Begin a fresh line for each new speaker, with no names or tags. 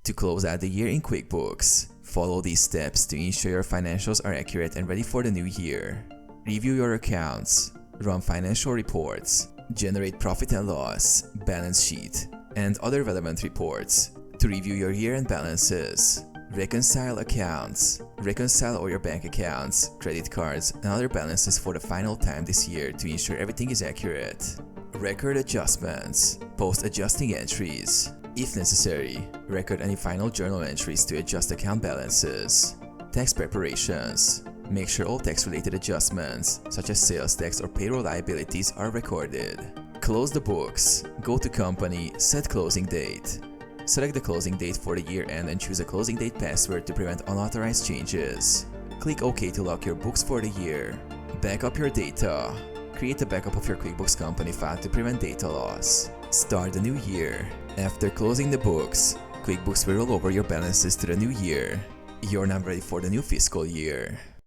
To close out the year in QuickBooks, follow these steps to ensure your financials are accurate and ready for the new year. Review your accounts, run financial reports, generate profit and loss, balance sheet, and other relevant reports. To review your year-end balances, reconcile accounts, reconcile all your bank accounts, credit cards, and other balances for the final time this year to ensure everything is accurate. Record adjustments, post adjusting entries. If necessary, record any final journal entries to adjust account balances. Tax preparations. Make sure all tax-related adjustments, such as sales tax or payroll liabilities, are recorded. Close the books. Go to Company, set closing date. Select the closing date for the year end and choose a closing date password to prevent unauthorized changes. Click OK to lock your books for the year. Back up your data. Create a backup of your QuickBooks Company file to prevent data loss. Start the new year. After closing the books, QuickBooks will roll over your balances to the new year. You're now ready for the new fiscal year.